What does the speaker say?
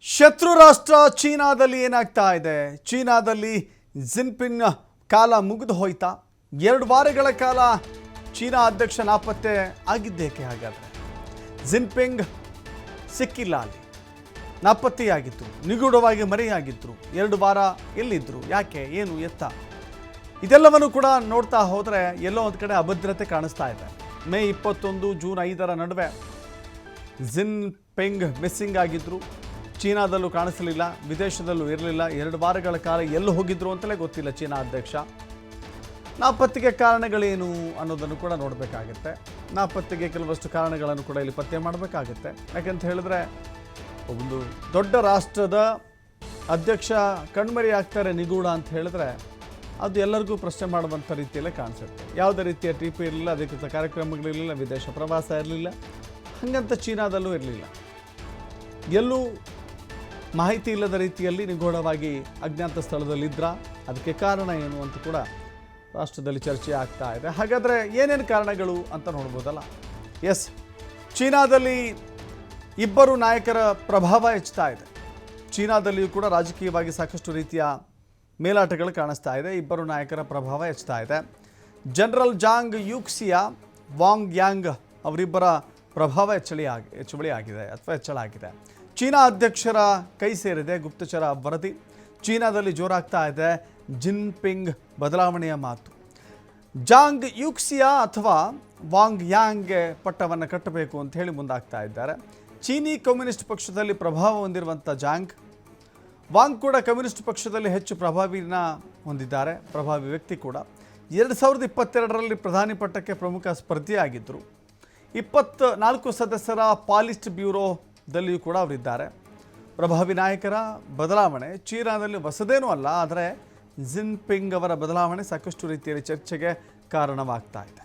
ಶತ್ರು ರಾಷ್ಟ್ರ ಚೀನಾದಲ್ಲಿ ಏನಾಗ್ತಾ ಇದೆ? ಚೀನಾದಲ್ಲಿ ಜಿನ್ಪಿಂಗ್ ಕಾಲ ಮುಗಿದು ಹೋಯ್ತಾ? 2 ವಾರಗಳ ಕಾಲ ಚೀನಾ ಅಧ್ಯಕ್ಷ ನಾಪತ್ತೆ ಆಗಿದ್ದೇಕೆ? ಹಾಗಾದರೆ ಜಿನ್ಪಿಂಗ್ ಸಿಕ್ಕಿಲ್ಲ, ಅಲ್ಲಿ ನಾಪತ್ತೆಯಾಗಿತ್ತು, ನಿಗೂಢವಾಗಿ ಮರೆಯಾಗಿದ್ರು. 2 ವಾರ ಎಲ್ಲಿದ್ದರು, ಯಾಕೆ, ಏನು, ಎತ್ತ, ಇದೆಲ್ಲವನ್ನು ಕೂಡ ನೋಡ್ತಾ ಹೋದರೆ ಎಲ್ಲೋ ಒಂದು ಕಡೆ ಅಭದ್ರತೆ ಕಾಣಿಸ್ತಾ ಇದೆ. ಮೇ 21 ಜೂನ್ 5ರ ನಡುವೆ ಜಿನ್ಪಿಂಗ್ ಮಿಸ್ಸಿಂಗ್ ಆಗಿದ್ದರು. ಚೀನಾದಲ್ಲೂ ಕಾಣಿಸಲಿಲ್ಲ, ವಿದೇಶದಲ್ಲೂ ಇರಲಿಲ್ಲ. 2 ವಾರಗಳ ಕಾಲ ಎಲ್ಲಿ ಹೋಗಿದ್ರು ಅಂತಲೇ ಗೊತ್ತಿಲ್ಲ ಚೀನಾ ಅಧ್ಯಕ್ಷ. ನಾಪತ್ತೆಗೆ ಕಾರಣಗಳೇನು ಅನ್ನೋದನ್ನು ಕೂಡ ನೋಡಬೇಕಾಗುತ್ತೆ. ನಾಪತ್ತೆಗೆ ಕೆಲವಷ್ಟು ಕಾರಣಗಳನ್ನು ಕೂಡ ಇಲ್ಲಿ ಪತ್ತೆ ಮಾಡಬೇಕಾಗುತ್ತೆ. ಯಾಕೆಂತ ಹೇಳಿದ್ರೆ, ಒಂದು ದೊಡ್ಡ ರಾಷ್ಟ್ರದ ಅಧ್ಯಕ್ಷ ಕಣ್ಮರಿ ಆಗ್ತಾರೆ ನಿಗೂಢ ಅಂತ ಹೇಳಿದ್ರೆ ಅದು ಎಲ್ಲರಿಗೂ ಪ್ರಶ್ನೆ ಮಾಡುವಂಥ ರೀತಿಯಲ್ಲೇ ಕಾಣಿಸುತ್ತೆ. ಯಾವುದೇ ರೀತಿಯ ಟಿಪಿ ಇರಲಿಲ್ಲ, ಅಧಿಕೃತ ಕಾರ್ಯಕ್ರಮಗಳಿರಲಿಲ್ಲ, ವಿದೇಶ ಪ್ರವಾಸ ಇರಲಿಲ್ಲ. ಹಾಗಂತ ಚೀನಾದಲ್ಲೂ ಇರಲಿಲ್ಲ. ಎಲ್ಲೂ ಮಾಹಿತಿ ಇಲ್ಲದ ರೀತಿಯಲ್ಲಿ ನಿಗೂಢವಾಗಿ ಅಜ್ಞಾತ ಸ್ಥಳದಲ್ಲಿದ್ದ. ಅದಕ್ಕೆ ಕಾರಣ ಏನು ಅಂತ ಕೂಡ ರಾಷ್ಟ್ರದಲ್ಲಿ ಚರ್ಚೆ ಆಗ್ತಾ ಇದೆ. ಹಾಗಾದರೆ ಏನೇನು ಕಾರಣಗಳು ಅಂತ ನೋಡ್ಬೋದಲ್ಲ. ಎಸ್, ಚೀನಾದಲ್ಲಿ ಇಬ್ಬರು ನಾಯಕರ ಪ್ರಭಾವ ಹೆಚ್ಚುತ್ತಾ ಇದೆ. ಚೀನಾದಲ್ಲಿಯೂ ಕೂಡ ರಾಜಕೀಯವಾಗಿ ಸಾಕಷ್ಟು ರೀತಿಯ ಮೇಲಾಟಗಳು ಕಾಣಿಸ್ತಾ ಇದೆ. ಇಬ್ಬರು ನಾಯಕರ ಪ್ರಭಾವ ಹೆಚ್ಚುತ್ತಾ ಇದೆ. ಜನರಲ್ ಜಾಂಗ್ ಯೂಕ್ಸಿಯಾ, ವಾಂಗ್ ಯಾಂಗ್ ಅವರಿಬ್ಬರ ಪ್ರಭಾವ ಹೆಚ್ಚಳ ಆಗಿದೆ. ಚೀನಾ ಅಧ್ಯಕ್ಷರ ಕೈ ಸೇರಿದೆ ಗುಪ್ತಚರ ವರದಿ. ಚೀನಾದಲ್ಲಿ ಜೋರಾಗ್ತಾ ಇದೆ ಜಿನ್ಪಿಂಗ್ ಬದಲಾವಣೆಯ ಮಾತು. ಜಾಂಗ್ ಯೂಕ್ಸಿಯಾ ಅಥವಾ ವಾಂಗ್ ಯಾಂಗ್ಗೆ ಪಟ್ಟವನ್ನು ಕಟ್ಟಬೇಕು ಅಂತ ಹೇಳಿ ಮುಂದಾಗ್ತಾ ಇದ್ದಾರೆ. ಚೀನಿ ಕಮ್ಯುನಿಸ್ಟ್ ಪಕ್ಷದಲ್ಲಿ ಪ್ರಭಾವ ಹೊಂದಿರುವಂಥ ಜಾಂಗ್, ವಾಂಗ್ ಕೂಡ ಕಮ್ಯುನಿಸ್ಟ್ ಪಕ್ಷದಲ್ಲಿ ಹೆಚ್ಚು ಪ್ರಭಾವಿನ ಹೊಂದಿದ್ದಾರೆ, ಪ್ರಭಾವಿ ವ್ಯಕ್ತಿ ಕೂಡ. 2022ರಲ್ಲಿ ಪ್ರಧಾನಿ ಪಟ್ಟಕ್ಕೆ ಪ್ರಮುಖ ಸ್ಪರ್ಧಿಯಾಗಿದ್ದರು. 24 ಸದಸ್ಯರ ಪಾಲಿಸ್ಟ್ ಬ್ಯೂರೋದಲ್ಲಿಯೂ ಕೂಡ ಅವರಿದ್ದಾರೆ. ಪ್ರಭಾವಿ ನಾಯಕರ ಬದಲಾವಣೆ ಚೀನಾದಲ್ಲಿ ಹೊಸದೇನೂ ಅಲ್ಲ, ಆದರೆ ಜಿನ್ಪಿಂಗ್ ಅವರ ಬದಲಾವಣೆ ಸಾಕಷ್ಟು ರೀತಿಯಲ್ಲಿ ಚರ್ಚೆಗೆ ಕಾರಣವಾಗ್ತಾ ಇದೆ.